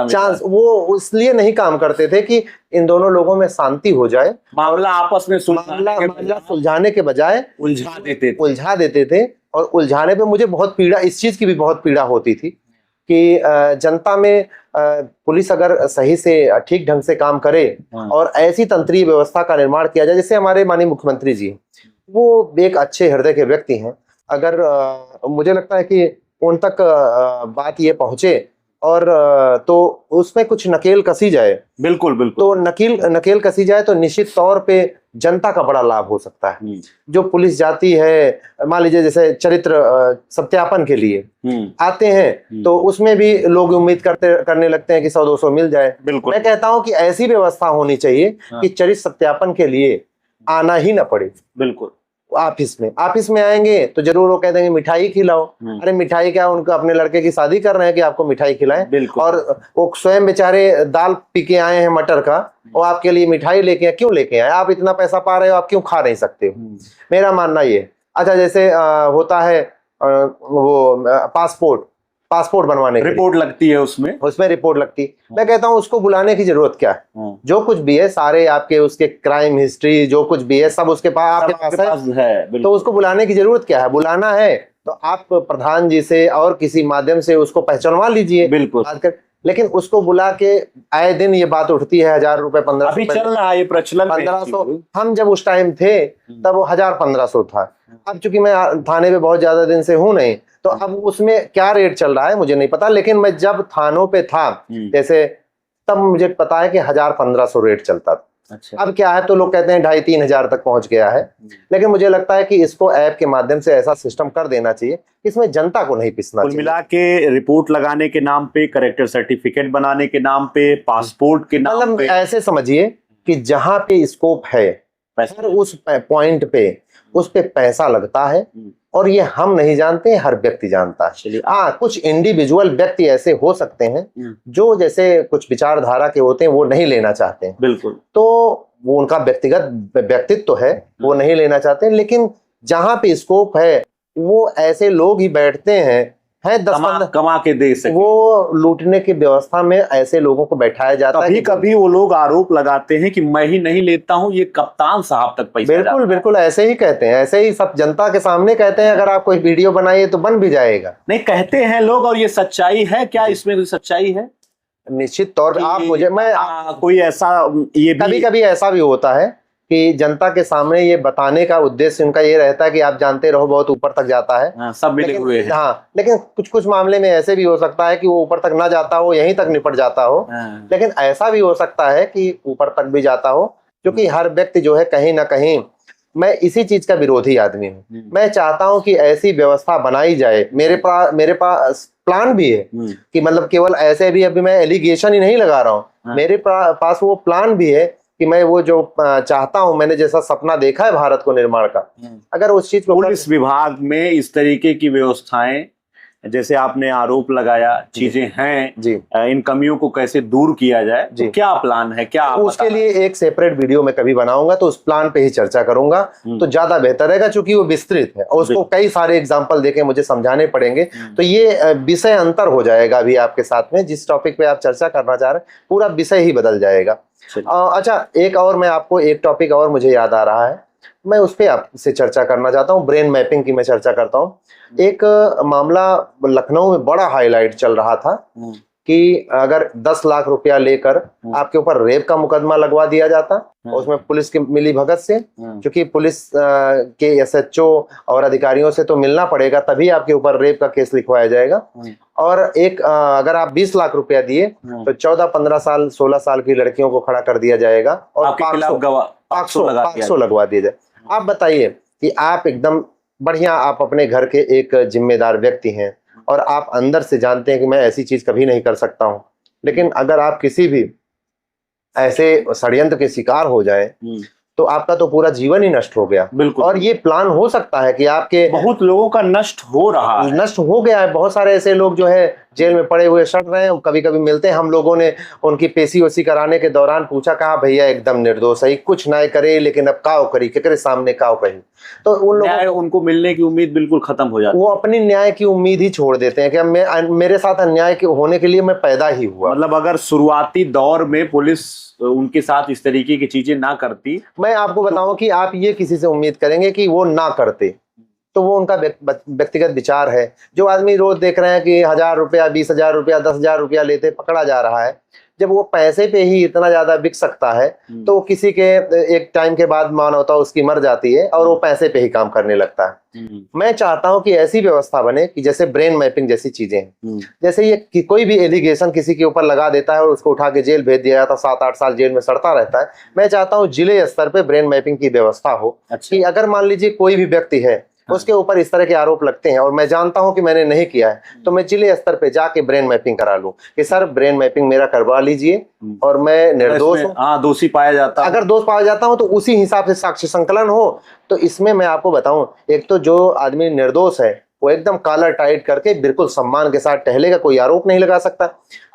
चांस वो इसलिए नहीं काम करते थे कि इन दोनों लोगों में शांति हो जाए, मामला आपस में मामला सुलझाने के बजाय उलझा देते थे। और उलझाने पे मुझे बहुत पीड़ा, इस चीज की भी बहुत पीड़ा होती थी कि जनता में पुलिस अगर सही से ठीक ढंग से काम करे और ऐसी तंत्रीय व्यवस्था का निर्माण किया जाए, जैसे हमारे माननीय मुख्यमंत्री जी वो एक अच्छे हृदय के व्यक्ति हैं। अगर मुझे लगता है कि उन तक बात ये पहुंचे और तो उसमें कुछ नकेल कसी जाए, बिल्कुल तो नकेल कसी जाए तो निश्चित तौर पे जनता का बड़ा लाभ हो सकता है। जो पुलिस जाती है, मान लीजिए जैसे चरित्र सत्यापन के लिए आते हैं तो उसमें भी लोग उम्मीद करने लगते हैं कि 100-200 मिल जाए। मैं कहता हूं कि ऐसी व्यवस्था होनी चाहिए कि चरित्र सत्यापन के लिए आना ही ना पड़े। बिल्कुल, ऑफिस में आएंगे तो जरूर वो कह देंगे मिठाई खिलाओ। अरे मिठाई क्या, उनका अपने लड़के की शादी कर रहे हैं कि आपको मिठाई खिलाएं, और वो स्वयं बेचारे दाल पी के आए हैं मटर का, वो आपके लिए मिठाई लेके आए। क्यों लेके आए? आप इतना पैसा पा रहे हो, आप क्यों खा नहीं सकते हो? मेरा मानना ये। अच्छा, जैसे होता है वो पासपोर्ट बनवाने की रिपोर्ट लगती है, उसमें रिपोर्ट लगती है। मैं कहता हूँ उसको बुलाने की जरूरत क्या है? जो कुछ भी है सारे आपके उसके क्राइम हिस्ट्री जो कुछ भी है सब उसके पास आपके पास है, तो उसको बुलाने की जरूरत क्या है? बुलाना है तो आप प्रधान जी से और किसी माध्यम से उसको पहचानवा लीजिए। बिल्कुल, लेकिन उसको बुला के आए दिन ये बात उठती है 1000 रुपए, 1500 अभी चल रहा है ये प्रचलन, 1500। हम जब उस टाइम थे तब वो 1000-1500 था। अब चूंकि मैं थाने पे बहुत ज्यादा दिन से हूं नहीं, तो अब उसमें क्या रेट चल रहा है मुझे नहीं पता, लेकिन मैं जब थानों पे था जैसे तब मुझे पता है कि 1000-1500 रेट चलता था। अच्छा। अब क्या है तो लोग कहते हैं 2500-3000 हजार तक पहुंच गया है। लेकिन मुझे लगता है कि इसको ऐप के माध्यम से ऐसा सिस्टम कर देना चाहिए इसमें जनता को नहीं पिसना चाहिए। मिला के रिपोर्ट लगाने के नाम पे, करेक्टर सर्टिफिकेट बनाने के नाम पे, पासपोर्ट के नाम मतलब पे, ऐसे समझिए कि जहां पे स्कोप है हर उस पॉइंट पे उस पे पैसा लगता है, और ये हम नहीं जानते, हर व्यक्ति जानता है। हाँ, कुछ इंडिविजुअल व्यक्ति ऐसे हो सकते हैं जो जैसे कुछ विचारधारा के होते हैं वो नहीं लेना चाहते हैं, बिल्कुल, तो वो उनका व्यक्तिगत व्यक्तित्व है, वो नहीं लेना चाहते। लेकिन जहां पे स्कोप है वो ऐसे लोग ही बैठते हैं 10-15 कमा के दे सके, वो लूटने की व्यवस्था में ऐसे लोगों को बैठाया जाता है। कभी वो लोग आरोप लगाते हैं कि मैं ही नहीं लेता हूं, ये कप्तान साहब तक पैसा जाता है। बिल्कुल ऐसे ही कहते हैं, ऐसे ही सब जनता के सामने कहते हैं। अगर आप कोई वीडियो बनाइए तो बन भी जाएगा, नहीं कहते हैं लोग, और ये सच्चाई है क्या? इसमें कोई सच्चाई है? निश्चित तौर पर आप मुझे कोई ऐसा, ये कभी ऐसा भी होता है कि जनता के सामने ये बताने का उद्देश्य उनका ये रहता है कि आप जानते रहो बहुत ऊपर तक जाता है, सब मिले हुए हैं। हाँ, लेकिन कुछ मामले में ऐसे भी हो सकता है कि वो ऊपर तक ना जाता हो, यहीं तक निपट जाता हो। लेकिन ऐसा भी हो सकता है कि ऊपर तक भी जाता हो, क्योंकि हर व्यक्ति जो है कहीं ना कहीं, मैं इसी चीज का विरोधी आदमी हूँ। मैं चाहता हूँ कि ऐसी व्यवस्था बनाई जाए। मेरे पास प्लान भी है कि मतलब केवल ऐसे भी अभी मैं एलिगेशन ही नहीं लगा रहा हूँ, मेरे पास वो प्लान भी है कि मैं वो जो चाहता हूं, मैंने जैसा सपना देखा है भारत को निर्माण का, अगर उस चीज को पुलिस विभाग में इस तरीके की व्यवस्थाएं, जैसे आपने आरोप लगाया, चीजें हैं जी, इन कमियों को कैसे दूर किया जाए, तो क्या प्लान है? क्या उसके लिए एक सेपरेट वीडियो मैं कभी बनाऊंगा तो उस प्लान पे ही चर्चा करूंगा, तो ज्यादा बेहतर रहेगा, क्योंकि वो विस्तृत है और उसको कई सारे एग्जांपल देके मुझे समझाने पड़ेंगे। तो ये विषय अंतर हो जाएगा अभी आपके साथ में, जिस टॉपिक पे आप चर्चा करना चाह रहे हैं पूरा विषय ही बदल जाएगा। अच्छा, एक और मैं आपको एक टॉपिक और मुझे याद आ रहा है, मैं उस पर आपसे चर्चा करना चाहता हूँ। ब्रेन मैपिंग की मैं चर्चा करता हूँ। एक मामला लखनऊ में बड़ा हाईलाइट चल रहा था कि अगर 10 लाख रुपया लेकर आपके ऊपर रेप का मुकदमा लगवा दिया जाता, उसमें पुलिस की मिली भगत से, क्योंकि पुलिस के SHO और अधिकारियों से तो मिलना पड़ेगा तभी आपके ऊपर रेप का केस लिखवाया जाएगा। और एक अगर आप 20 लाख रुपया दिए तो 14, 15 साल, 16 साल की लड़कियों को खड़ा कर दिया जाएगा और 500 लगा दिया 500 लगवा दिया जाए। आप बताइए कि आप एकदम बढ़िया, आप अपने घर के एक जिम्मेदार व्यक्ति हैं और आप अंदर से जानते हैं कि मैं ऐसी चीज कभी नहीं कर सकता हूं, लेकिन अगर आप किसी भी ऐसे षड्यंत्र के शिकार हो जाए तो आपका तो पूरा जीवन ही नष्ट हो गया। बिल्कुल। और ये प्लान हो सकता है कि आपके बहुत लोगों का नष्ट हो रहा है, नष्ट हो गया है। बहुत सारे ऐसे लोग जो है जेल में पड़े हुए सड़ रहे हैं, कभी कभी मिलते हैं। हम लोगों ने उनकी पेशी ओसी कराने के दौरान पूछा, कहा भैया एकदम निर्दोष है, कुछ ना करे, लेकिन अब काव करी केकरे सामने काव कही। तो उन न्याय लोगों उनको मिलने की उम्मीद बिल्कुल खत्म हो जाती है। वो अपनी न्याय की उम्मीद ही छोड़ देते हैं कि अब मेरे साथ अन्याय होने के लिए मैं पैदा ही हुआ। मतलब अगर शुरुआती दौर में पुलिस उनके साथ इस तरीके की चीजें ना करती, मैं आपको बताऊं कि आप ये किसी से उम्मीद करेंगे कि वो ना करते, तो वो उनका व्यक्तिगत विचार है। जो आदमी रोज देख रहे हैं कि 1000 रुपया, 20,000 रुपया, 10,000 रुपया लेते पकड़ा जा रहा है, जब वो पैसे पे ही इतना ज्यादा बिक सकता है तो किसी के एक टाइम के बाद मानवता उसकी मर जाती है और वो पैसे पे ही काम करने लगता है। मैं चाहता हूं कि ऐसी व्यवस्था बने कि जैसे ब्रेन मैपिंग जैसी चीजें हैं, जैसे ये कि कोई भी एलिगेशन किसी के ऊपर लगा देता है और उसको उठा के जेल भेज दिया जाता है, 7-8 साल जेल में सड़ता रहता है। मैं चाहता हूं जिले स्तर पे ब्रेन मैपिंग की व्यवस्था हो। अच्छा। कि अगर मान लीजिए कोई भी व्यक्ति है, उसके ऊपर इस तरह के आरोप लगते हैं और मैं जानता हूं कि मैंने नहीं किया है, तो मैं जिले स्तर पे जाके ब्रेन मैपिंग करा लूं कि सर ब्रेन मैपिंग मेरा करवा लीजिए और मैं निर्दोष हूं। हाँ, दोषी पाया जाता, अगर दोष पाया जाता हूं तो उसी हिसाब से साक्ष्य संकलन हो। तो इसमें मैं आपको बताऊं, एक तो जो आदमी निर्दोष है वो एकदम कॉलर टाइट करके बिल्कुल सम्मान के साथ टहलेगा, कोई आरोप नहीं लगा सकता।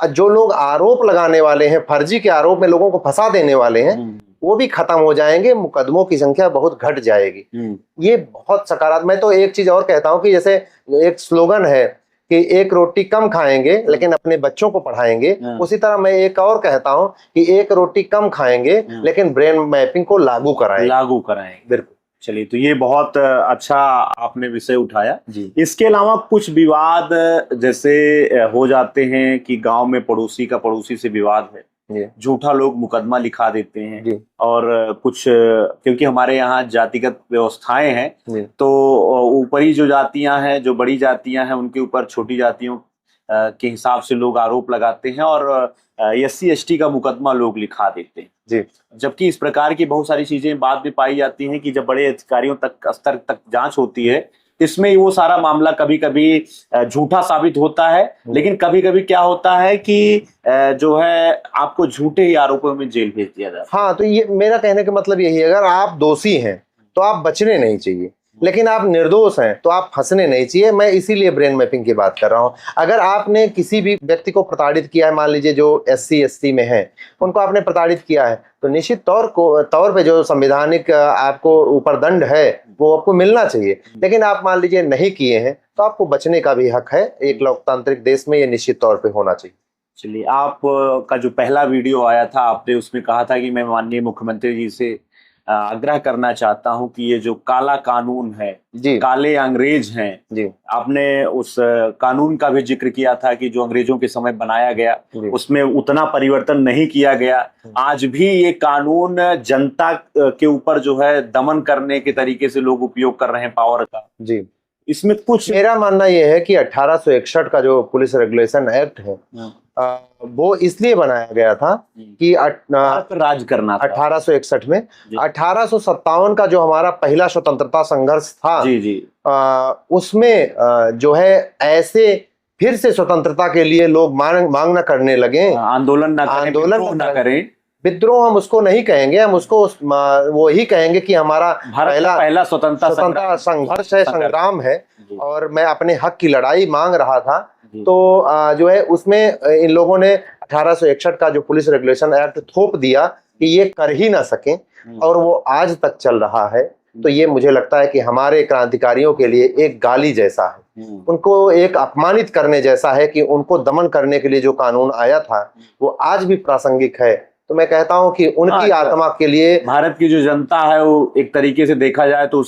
और जो लोग आरोप लगाने वाले हैं, फर्जी के आरोप में लोगों को फंसा देने वाले हैं, वो भी खत्म हो जाएंगे, मुकदमों की संख्या बहुत घट जाएगी। ये बहुत सकारात्मक। मैं तो एक चीज और कहता हूं कि जैसे एक स्लोगन है कि एक रोटी कम खाएंगे लेकिन अपने बच्चों को पढ़ाएंगे, उसी तरह मैं एक और कहता हूं कि एक रोटी कम खाएंगे लेकिन ब्रेन मैपिंग को लागू कराएंगे। बिल्कुल। चलिए, तो ये बहुत अच्छा आपने विषय उठाया जी। इसके अलावा कुछ विवाद जैसे हो जाते हैं कि गांव में पड़ोसी का पड़ोसी से विवाद है, झूठा लोग मुकदमा लिखा देते हैं, और कुछ क्योंकि हमारे यहाँ जातिगत व्यवस्थाएं हैं तो ऊपरी जो जातियां हैं, जो बड़ी जातियां हैं, उनके ऊपर छोटी जातियों के हिसाब से लोग आरोप लगाते हैं और SC ST का मुकदमा लोग लिखा देते हैं जी। जबकि इस प्रकार की बहुत सारी चीजें बाद में पाई जाती हैं कि जब बड़े अधिकारियों तक स्तर तक जांच होती है, इसमें वो सारा मामला कभी कभी झूठा साबित होता है, लेकिन कभी कभी क्या होता है कि जो है आपको झूठे ही आरोपों में जेल भेज दिया जाता है। हाँ, तो ये मेरा कहने का मतलब यही है, अगर आप दोषी हैं तो आप बचने नहीं चाहिए, लेकिन आप निर्दोष हैं तो आप फंसने नहीं चाहिए। मैं इसीलिए ब्रेन मैपिंग की बात कर रहा हूं। अगर आपने किसी भी व्यक्ति को प्रताड़ित किया है, मान लीजिए जो SC ST में है, उनको आपने प्रताड़ित किया है, तो निश्चित तौर पे जो संवैधानिक आपको ऊपर दंड है वो आपको मिलना चाहिए। लेकिन आप मान लीजिए नहीं किए हैं तो आपको बचने का भी हक है। एक लोकतांत्रिक देश में ये निश्चित तौर पे होना चाहिए। चलिए, आप का जो पहला वीडियो आया था, आपने उसमें कहा था कि मैं माननीय मुख्यमंत्री जी से आग्रह करना चाहता हूं कि ये जो काला कानून है, काले अंग्रेज हैं जी, आपने उस कानून का भी जिक्र किया था कि जो अंग्रेजों के समय बनाया गया उसमें उतना परिवर्तन नहीं किया गया। आज भी ये कानून जनता के ऊपर जो है दमन करने के तरीके से लोग उपयोग कर रहे हैं पावर का जी। इसमें कुछ मेरा मानना यह है कि 1861 का जो पुलिस रेगुलेशन एक्ट है वो इसलिए बनाया गया था कि राज करना था 1861 में। 1857 का जो हमारा पहला स्वतंत्रता संघर्ष था जी जी, उसमें जो है ऐसे फिर से स्वतंत्रता के लिए लोग मांग न करने लगे, आंदोलन न करें। विद्रोह हम उसको नहीं कहेंगे, हम उसको वो ही कहेंगे कि हमारा पहला स्वतंत्रता संघर्ष है, संग्राम है, और मैं अपने हक की लड़ाई मांग रहा था। तो जो है उसमें इन लोगों ने 1861 का जो पुलिस रेगुलेशन एक्ट थोप दिया कि ये कर ही ना सके, और वो आज तक चल रहा है। तो ये मुझे लगता है कि हमारे क्रांतिकारियों के लिए एक गाली जैसा है, उनको एक अपमानित करने जैसा है कि उनको दमन करने के लिए जो कानून आया था वो आज भी प्रासंगिक है। तो मैं कहता हूं कि उनकी आत्मा के लिए भारत की जो जनता है वो एक तरीके से देखा जाए तो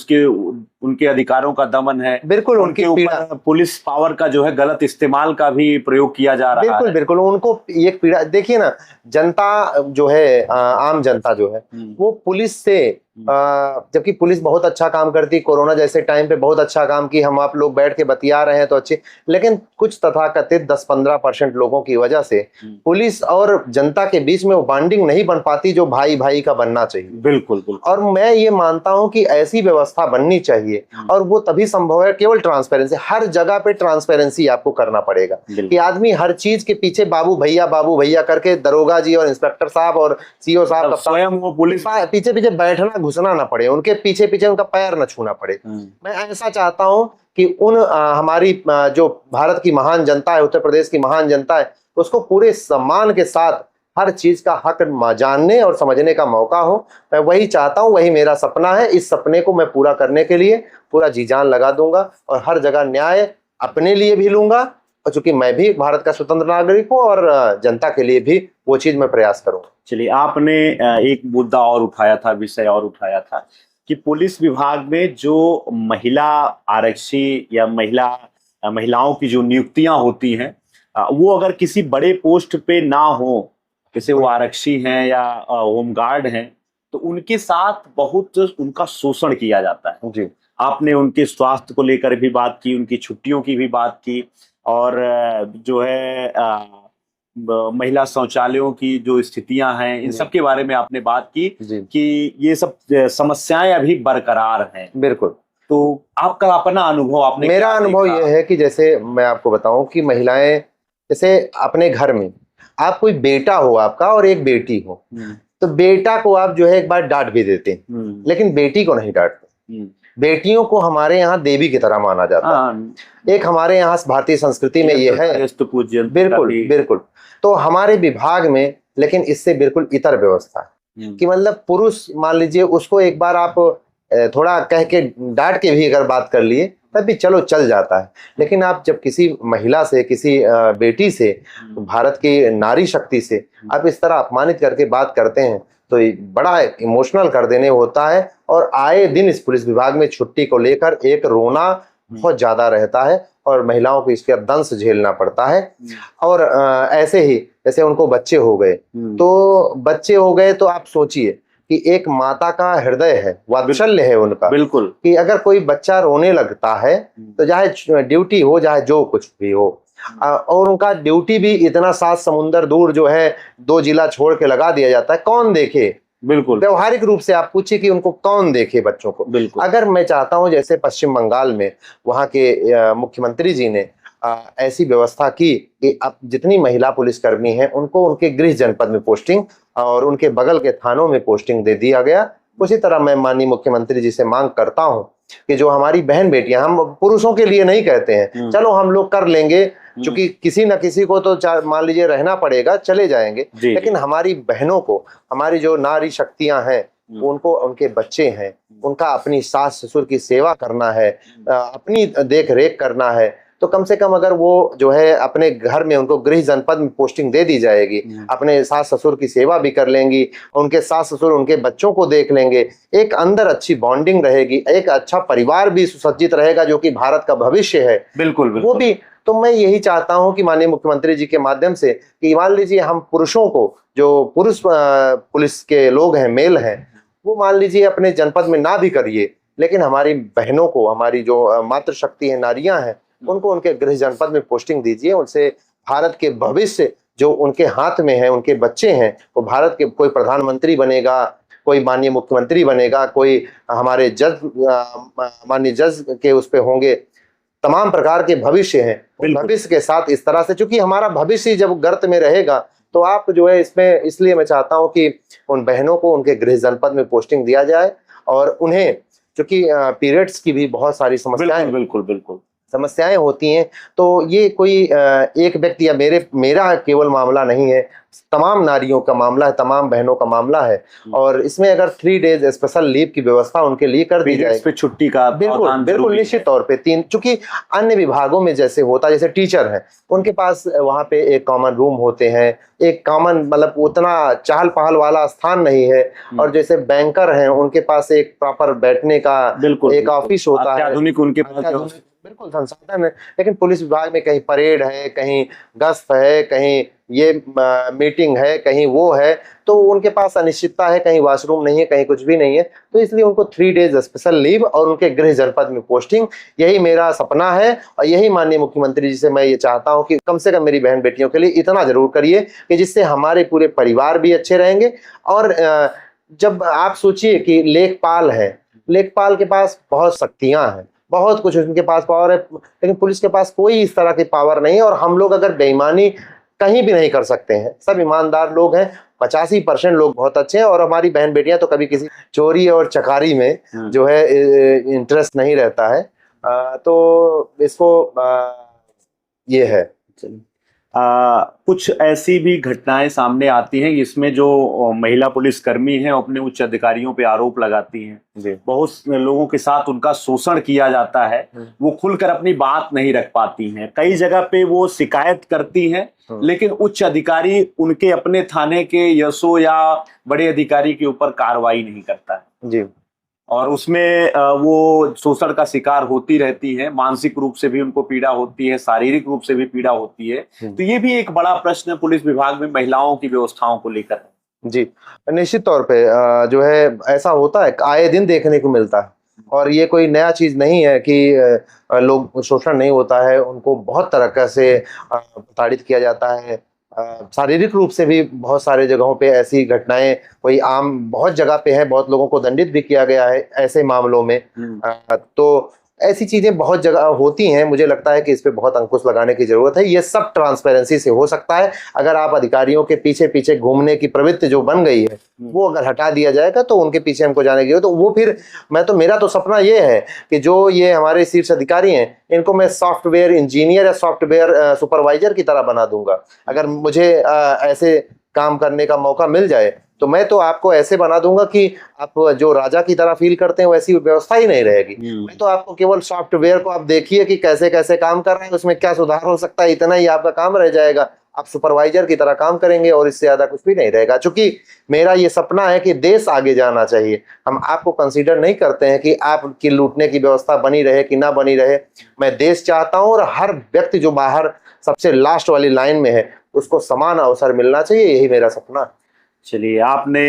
उनके अधिकारों का दमन है। बिल्कुल, उनके ऊपर पुलिस पावर का जो है गलत इस्तेमाल का भी प्रयोग किया जा रहा है। बिल्कुल उनको एक पीड़ा। देखिए ना, जनता जो है, आम जनता जो है वो पुलिस से जबकि पुलिस बहुत अच्छा काम करती, कोरोना जैसे टाइम पे बहुत अच्छा काम की, हम आप लोग बैठ के बतिया रहे हैं तो अच्छे, लेकिन कुछ तथाकथित 10-15% लोगों की वजह से पुलिस और जनता के बीच में वो बॉन्डिंग नहीं बन पाती जो भाई भाई का बनना चाहिए। बिल्कुल बिल्कुल। और मैं ये मानता हूं कि ऐसी व्यवस्था बननी चाहिए, और वो तभी संभव है केवल ट्रांसपेरेंसी, हर जगह पे ट्रांसपेरेंसी आपको करना पड़ेगा कि आदमी हर चीज के पीछे बाबू भैया करके दरोगा जी और इंस्पेक्टर साहब और सीओ साहब स्वयं वो पुलिस पीछे पीछे बैठना घुसना ना पड़े, उनके पीछे पीछे उनका पैर न छूना पड़े। मैं ऐसा चाहता हूं कि हमारी जो भारत की महान जनता है, उत्तर प्रदेश की महान जनता है, उसको पूरे सम्मान के साथ हर चीज का हक जानने और समझने का मौका हो। मैं वही चाहता हूं, वही मेरा सपना है। इस सपने को मैं पूरा करने के लिए पूरा जी जान लगा दूंगा और हर जगह न्याय अपने लिए भी लूंगा, और चूंकि मैं भी भारत का स्वतंत्र नागरिक हूं और जनता के लिए भी वो चीज मैं प्रयास करूंगा। चलिए, आपने एक मुद्दा और उठाया था, विषय और उठाया था कि पुलिस विभाग में जो महिला आरक्षी या महिलाओं की जो नियुक्तियां होती हैं, वो अगर किसी बड़े पोस्ट पे ना हो, जैसे वो आरक्षी हैं या होमगार्ड हैं, तो उनके साथ बहुत उनका शोषण किया जाता है जी। आपने उनके स्वास्थ्य को लेकर भी बात की, उनकी छुट्टियों की भी बात की, और जो है महिला शौचालयों की जो स्थितियां हैं, इन सब के बारे में आपने बात की कि ये सब समस्याएं अभी बरकरार हैं। बिल्कुल। तो आपका अपना अनुभव, आपने मेरा अनुभव यह है कि जैसे मैं आपको बताऊं कि महिलाएं, जैसे अपने घर में आप कोई बेटा हो आपका और एक बेटी हो, तो बेटा को आप जो है एक बार डांट भी देते हैं, लेकिन बेटी को नहीं डांटते। बेटियों को हमारे यहाँ देवी की तरह माना जाता है। एक हमारे यहाँ भारतीय संस्कृति में ये है, बिल्कुल बिल्कुल। तो हमारे विभाग में लेकिन इससे बिल्कुल इतर व्यवस्था है कि मतलब पुरुष मान लीजिए उसको एक बार आप थोड़ा कह के डांट के भी अगर बात कर लिए तब भी चलो चल जाता है, लेकिन आप जब किसी महिला से, किसी बेटी से, भारत की नारी शक्ति से आप इस तरह अपमानित करके बात करते हैं तो बड़ा इमोशनल कर देने होता है। और आए दिन इस पुलिस विभाग में छुट्टी को लेकर एक रोना बहुत ज्यादा रहता है और महिलाओं को इसका दंश झेलना पड़ता है। और ऐसे ही जैसे उनको बच्चे हो गए, तो बच्चे हो गए तो आप सोचिए कि एक माता का हृदय है, वात्सल्य है उनका, बिल्कुल, कि अगर कोई बच्चा रोने लगता है तो चाहे ड्यूटी हो चाहे जो कुछ भी हो, और उनका ड्यूटी भी इतना 7 समुंदर दूर जो है 2 जिला छोड़ के लगा दिया जाता है, कौन देखे? बिल्कुल, व्यवहारिक रूप से आप पूछिए कि उनको कौन देखे बच्चों को। बिल्कुल। अगर मैं चाहता हूं जैसे पश्चिम बंगाल में वहां के मुख्यमंत्री जी ने ऐसी व्यवस्था की कि अब जितनी महिला पुलिसकर्मी हैं उनको उनके गृह जनपद में पोस्टिंग और उनके बगल के थानों में पोस्टिंग दे दिया गया। उसी तरह मैं माननीय मुख्यमंत्री जी से मांग करता हूं कि जो हमारी बहन बेटियां, हम पुरुषों के लिए नहीं कहते हैं, चलो हम लोग कर लेंगे, क्योंकि किसी न किसी को तो मान लीजिए रहना पड़ेगा, चले जाएंगे, लेकिन हमारी बहनों को, हमारी जो नारी शक्तियां हैं, उनको, उनके बच्चे हैं, उनका अपनी सास ससुर की सेवा करना है, अपनी देख रेख करना है, तो कम से कम अगर वो जो है अपने घर में उनको गृह जनपद में पोस्टिंग दे दी जाएगी, अपने सास ससुर की सेवा भी कर लेंगी, उनके सास ससुर उनके बच्चों को देख लेंगे, एक अंदर अच्छी बॉन्डिंग रहेगी, एक अच्छा परिवार भी सुसज्जित रहेगा जो कि भारत का भविष्य है। बिल्कुल, बिल्कुल। वो भी तो मैं यही चाहता हूं कि माननीय मुख्यमंत्री जी के माध्यम से कि मान लीजिए हम पुरुषों को, जो पुरुष पुलिस के लोग हैं, मेल हैं, वो मान लीजिए अपने जनपद में ना भी करिए, लेकिन हमारी बहनों को, हमारी जो मातृशक्ति है, नारियां हैं, उनको उनके गृह जनपद में पोस्टिंग दीजिए। उनसे भारत के भविष्य जो उनके हाथ में है, उनके बच्चे हैं, वो भारत के कोई प्रधानमंत्री बनेगा, कोई माननीय मुख्यमंत्री बनेगा, कोई हमारे जज, माननीय जज के उस पे होंगे, तमाम प्रकार के भविष्य हैं। भविष्य के साथ इस तरह से, चूंकि हमारा भविष्य जब गर्त में रहेगा तो आप जो है इसमें, इसलिए मैं चाहता हूं कि उन बहनों को उनके गृह जनपद में पोस्टिंग दिया जाए और उन्हें, चूंकि पीरियड्स की भी बहुत सारी समस्याएं, बिल्कुल बिल्कुल समस्याएं होती हैं, तो ये कोई एक व्यक्ति या मेरा केवल मामला नहीं है, तमाम नारियों का मामला है, तमाम बहनों का मामला है। और इसमें अगर 3 डेज स्पेशल लीव की व्यवस्था उनके लिए कर दी जाए, पे छुट्टी का, बिल्कुल बिल्कुल निश्चित तौर पे 3, चूंकि अन्य विभागों में जैसे होता है, जैसे टीचर हैं, उनके पास वहां पे एक कॉमन रूम होते हैं, एक कॉमन, मतलब उतना चहल पहल वाला स्थान नहीं है, और जैसे बैंकर हैं उनके पास एक प्रॉपर बैठने का एक ऑफिस होता है, आधुनिक उनके पास बिल्कुल संसाधन है। लेकिन पुलिस विभाग में कहीं परेड है, कहीं गश्त है, कहीं ये मीटिंग है, कहीं वो है, तो उनके पास अनिश्चितता है, कहीं वॉशरूम नहीं है, कहीं कुछ भी नहीं है, तो इसलिए उनको 3 डेज स्पेशल लीव और उनके गृह जनपद में पोस्टिंग, यही मेरा सपना है। और यही माननीय मुख्यमंत्री जी से मैं ये चाहता हूँ कि कम से कम मेरी बहन बेटियों के लिए इतना जरूर करिए कि जिससे हमारे पूरे परिवार भी अच्छे रहेंगे। और जब आप सोचिए कि लेखपाल है, लेखपाल के पास बहुत शक्तियां हैं, बहुत कुछ उनके पास पावर है, लेकिन पुलिस के पास कोई इस तरह की पावर नहीं है। और हम लोग अगर बेईमानी कहीं भी नहीं कर सकते हैं, सब ईमानदार लोग हैं, 85% लोग बहुत अच्छे हैं। और हमारी बहन बेटियां तो कभी किसी चोरी और चकारी में जो है इंटरेस्ट नहीं रहता है। तो इसको ये है। कुछ ऐसी भी घटनाएं सामने आती हैं जिसमें जो महिला पुलिसकर्मी हैं अपने उच्च अधिकारियों पे आरोप लगाती हैं, बहुत लोगों के साथ उनका शोषण किया जाता है, वो खुलकर अपनी बात नहीं रख पाती हैं, कई जगह पे वो शिकायत करती हैं, लेकिन उच्च अधिकारी उनके अपने थाने के यशो या बड़े अधिकारी के ऊपर कार्रवाई नहीं करता है जी। और उसमें वो शोषण का शिकार होती रहती है, मानसिक रूप से भी उनको पीड़ा होती है, शारीरिक रूप से भी पीड़ा होती है। तो ये भी एक बड़ा प्रश्न पुलिस विभाग में महिलाओं की व्यवस्थाओं को लेकर है। जी, निश्चित तौर पे जो है ऐसा होता है, आए दिन देखने को मिलता है। और ये कोई नया चीज नहीं है कि लोग शोषण नहीं होता है, उनको बहुत तरह से प्रताड़ित किया जाता है। शारीरिक रूप से भी बहुत सारे जगहों पे ऐसी घटनाएं कोई आम बहुत जगह पे है, बहुत लोगों को दंडित भी किया गया है ऐसे मामलों में। तो ऐसी चीजें बहुत जगह होती हैं। मुझे लगता है कि इस पे बहुत अंकुश लगाने की जरूरत है। ये सब ट्रांसपेरेंसी से हो सकता है। अगर आप अधिकारियों के पीछे पीछे घूमने की प्रवृत्ति जो बन गई है वो अगर हटा दिया जाएगा तो उनके पीछे हमको जाने की, तो वो फिर मेरा तो सपना ये है कि जो ये हमारे शीर्ष अधिकारी हैं इनको मैं सॉफ्टवेयर इंजीनियर या सॉफ्टवेयर सुपरवाइजर की तरह बना दूंगा। अगर मुझे ऐसे काम करने का मौका मिल जाए तो मैं तो आपको ऐसे बना दूंगा कि आप जो राजा की तरह फील करते हैं वैसी व्यवस्था ही नहीं रहेगी। मैं तो आपको केवल सॉफ्टवेयर को आप देखिए कि कैसे कैसे काम कर रहे हैं, उसमें क्या सुधार हो सकता है, इतना ही आपका काम रह जाएगा। आप सुपरवाइजर की तरह काम करेंगे और इससे ज्यादा कुछ भी नहीं रहेगा। चूंकि मेरा ये सपना है कि देश आगे जाना चाहिए। हम आपको कंसीडर नहीं करते हैं कि आपकी लूटने की व्यवस्था बनी रहे कि ना बनी रहे। मैं देश चाहता हूं और हर व्यक्ति जो बाहर सबसे लास्ट वाली लाइन में है उसको समान अवसर मिलना चाहिए, यही मेरा सपना है। चलिए, आपने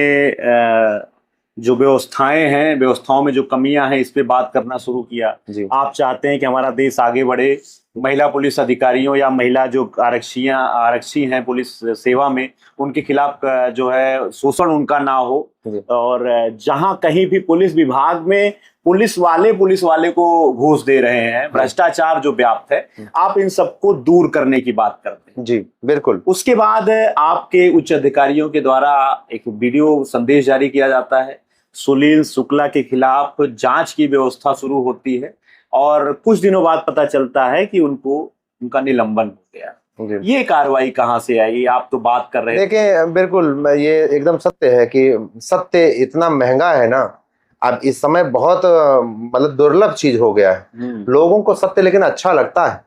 जो व्यवस्थाएं हैं, व्यवस्थाओं में जो कमियां हैं, इस पे बात करना शुरू किया। आप चाहते हैं कि हमारा देश आगे बढ़े, महिला पुलिस अधिकारियों या महिला जो आरक्षी हैं पुलिस सेवा में, उनके खिलाफ जो है शोषण उनका ना हो, और जहां कहीं भी पुलिस विभाग में पुलिस वाले को घूस दे रहे हैं, भ्रष्टाचार जो व्याप्त है, आप इन सबको दूर करने की बात करते हैं। जी बिल्कुल। उसके बाद आपके उच्च अधिकारियों के द्वारा एक वीडियो संदेश जारी किया जाता है, सुनील शुक्ला के खिलाफ जांच की व्यवस्था शुरू होती है और कुछ दिनों बाद पता चलता है कि उनका निलंबन हो गया। ये कार्रवाई कहां से आई? आप तो बात कर रहे हैं। देखिए, बिल्कुल ये एकदम सत्य है कि सत्य इतना महंगा है ना, अब इस समय बहुत मतलब दुर्लभ चीज हो गया है। लोगों को सत्य लेकिन अच्छा लगता है।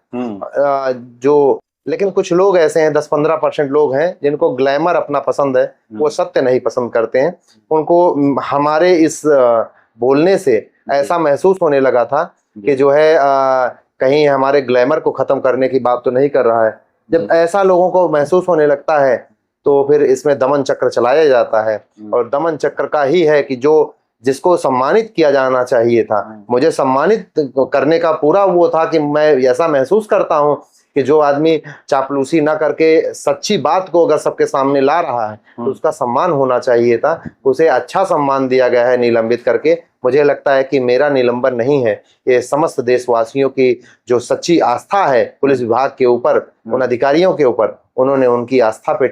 लेकिन कुछ लोग ऐसे हैं, 10-15% लोग हैं जिनको ग्लैमर अपना पसंद है, वो सत्य नहीं पसंद करते हैं। उनको हमारे इस बोलने से ऐसा महसूस होने लगा था कि जो है कहीं हमारे ग्लैमर को खत्म करने की बात तो नहीं कर रहा है। जब ऐसा लोगों को महसूस होने लगता है तो फिर इसमें दमन चक्र चलाया जाता है। और दमन चक्र का ही है कि जिसको सम्मानित किया जाना चाहिए था, मुझे सम्मानित करने का पूरा वो था कि मैं ऐसा महसूस करता हूं कि जो आदमी चापलूसी ना करके सच्ची बात को अगर सबके सामने ला रहा है तो उसका सम्मान होना चाहिए था। उसे अच्छा सम्मान दिया गया है निलंबित करके। मुझे लगता है कि मेरा निलंबन नहीं है, ये समस्त देशवासियों की जो सच्ची आस्था है पुलिस विभाग के ऊपर, उन अधिकारियों के ऊपर, उन्होंने उनकी आस्था पे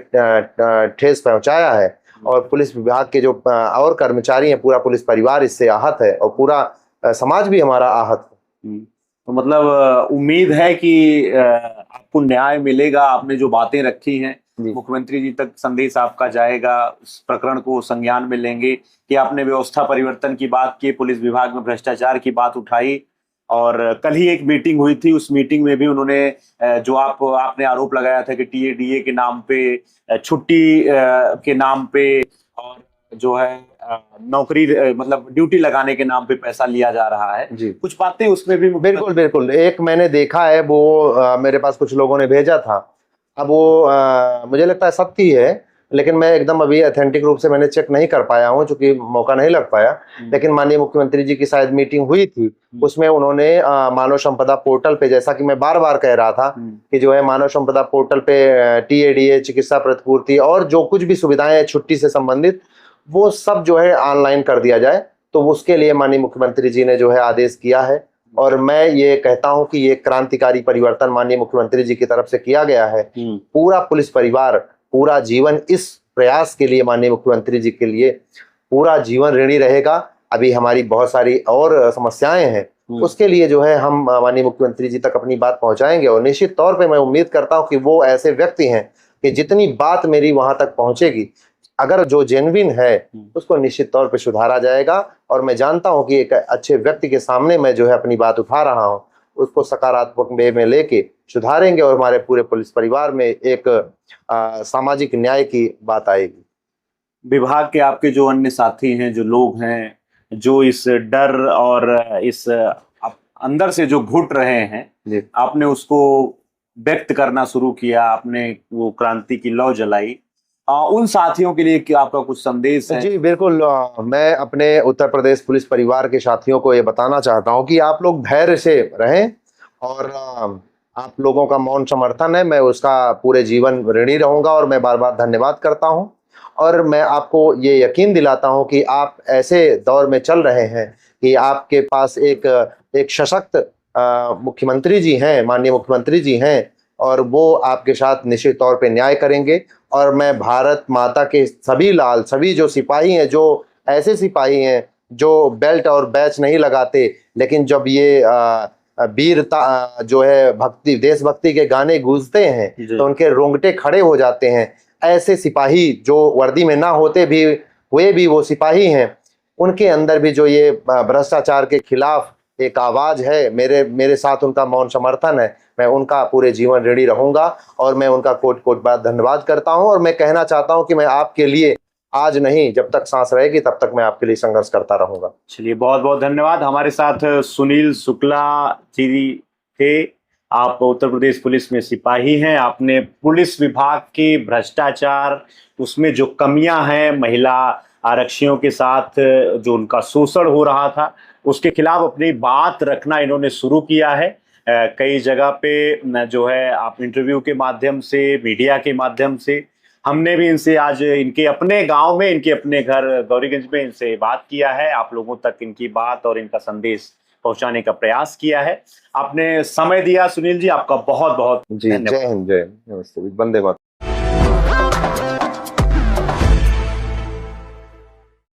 ठेस पहुंचाया है। और पुलिस विभाग के जो और कर्मचारी हैं, पूरा पुलिस परिवार इससे आहत है और पूरा समाज भी हमारा आहत है। तो मतलब उम्मीद है कि आपको न्याय मिलेगा। आपने जो बातें रखी हैं, मुख्यमंत्री जी तक संदेश आपका जाएगा, इस प्रकरण को संज्ञान में लेंगे कि आपने व्यवस्था परिवर्तन की बात की, पुलिस विभाग में भ्रष्टाचार की बात उठाई। और कल ही एक मीटिंग हुई थी, उस मीटिंग में भी उन्होंने जो आपने आरोप लगाया था कि टीएडीए के नाम पे, छुट्टी के नाम पे और जो है नौकरी मतलब ड्यूटी लगाने के नाम पे पैसा लिया जा रहा है, कुछ बातें उसमें भी बिल्कुल बिल्कुल एक मैंने देखा है, वो मेरे पास कुछ लोगों ने भेजा था। अब वो मुझे लगता है सत्य है। लेकिन मैं एकदम अभी ऑथेंटिक रूप से मैंने चेक नहीं कर पाया हूँ, क्योंकि मौका नहीं लग पाया। लेकिन माननीय मुख्यमंत्री जी की शायद मीटिंग हुई थी, उसमें उन्होंने मानव संपदा पोर्टल पे, जैसा कि मैं बार बार कह रहा था कि जो है मानव संपदा पोर्टल पे TADA, चिकित्सा प्रतिपूर्ति और जो कुछ भी सुविधाएं हैं छुट्टी से संबंधित, वो सब जो है ऑनलाइन कर दिया जाए। तो उसके लिए माननीय मुख्यमंत्री जी ने जो है आदेश किया है, और मैं ये कहता हूं कि ये क्रांतिकारी परिवर्तन माननीय मुख्यमंत्री जी की तरफ से किया गया है। पूरा पुलिस परिवार पूरा जीवन इस प्रयास के लिए माननीय मुख्यमंत्री जी के लिए पूरा जीवन ऋणी रहेगा। अभी हमारी बहुत सारी और समस्याएं हैं, उसके लिए जो है हम माननीय मुख्यमंत्री जी तक अपनी बात पहुंचाएंगे, और निश्चित तौर पे मैं उम्मीद करता हूं कि वो ऐसे व्यक्ति हैं कि जितनी बात मेरी वहां तक पहुंचेगी, अगर जो जेन्युइन है उसको निश्चित तौर पे सुधारा जाएगा। और मैं जानता हूं कि एक अच्छे व्यक्ति के सामने मैं जो है अपनी बात उठा रहा हूं, उसको सकारात्मक वे में लेके सुधारेंगे, और हमारे पूरे पुलिस परिवार में एक सामाजिक न्याय की बात आएगी। विभाग के आपके जो अन्य साथी हैं, जो लोग हैं, जो इस डर और इस अंदर से जो घुट रहे हैं, आपने उसको व्यक्त करना शुरू किया, आपने वो क्रांति की लौ जलाई, उन साथियों के लिए क्या आपका कुछ संदेश है? जी बिल्कुल, मैं अपने उत्तर प्रदेश पुलिस परिवार के साथियों को ये बताना चाहता हूँ कि आप लोग धैर्य से रहें, और आप लोगों का मौन समर्थन है, मैं उसका पूरे जीवन ऋणी रहूंगा, और मैं बार बार धन्यवाद करता हूँ। और मैं आपको ये यकीन दिलाता हूँ कि आप ऐसे दौर में चल रहे हैं कि आपके पास एक सशक्त मुख्यमंत्री जी हैं, माननीय मुख्यमंत्री जी हैं, और वो आपके साथ निश्चित तौर पे न्याय करेंगे। और मैं भारत माता के सभी लाल, सभी जो सिपाही हैं, जो ऐसे सिपाही हैं जो बेल्ट और बैच नहीं लगाते, लेकिन जब ये वीरता जो है भक्ति, देशभक्ति के गाने गूंजते हैं तो उनके रोंगटे खड़े हो जाते हैं। ऐसे सिपाही जो वर्दी में ना होते भी हुए भी वो सिपाही हैं, उनके अंदर भी जो ये भ्रष्टाचार के खिलाफ एक आवाज है, मेरे साथ उनका मौन समर्थन है। मैं उनका पूरे जीवन ऋणी रहूंगा, और मैं उनका कोट कोट बात धन्यवाद करता हूं। और मैं कहना चाहता हूं कि मैं आपके लिए आज नहीं, जब तक सांस रहेगी तब तक मैं आपके लिए संघर्ष करता रहूंगा। चलिए, बहुत बहुत धन्यवाद। हमारे साथ सुनील शुक्ला जी थे। आप उत्तर प्रदेश पुलिस में सिपाही हैं। आपने पुलिस विभाग के भ्रष्टाचार, उसमें जो कमियां हैं, महिला आरक्षियों के साथ जो उनका शोषण हो रहा था, उसके खिलाफ अपनी बात रखना इन्होंने शुरू किया है। कई जगह पे जो है आप इंटरव्यू के माध्यम से, मीडिया के माध्यम से, हमने भी इनसे आज इनके अपने गांव में, इनके अपने घर गौरीगंज में इनसे बात किया है। आप लोगों तक इनकी बात और इनका संदेश पहुंचाने का प्रयास किया है। आपने समय दिया सुनील जी, आपका बहुत बहुत जी, जय हिंद, जय, नमस्ते, वंदे मातरम।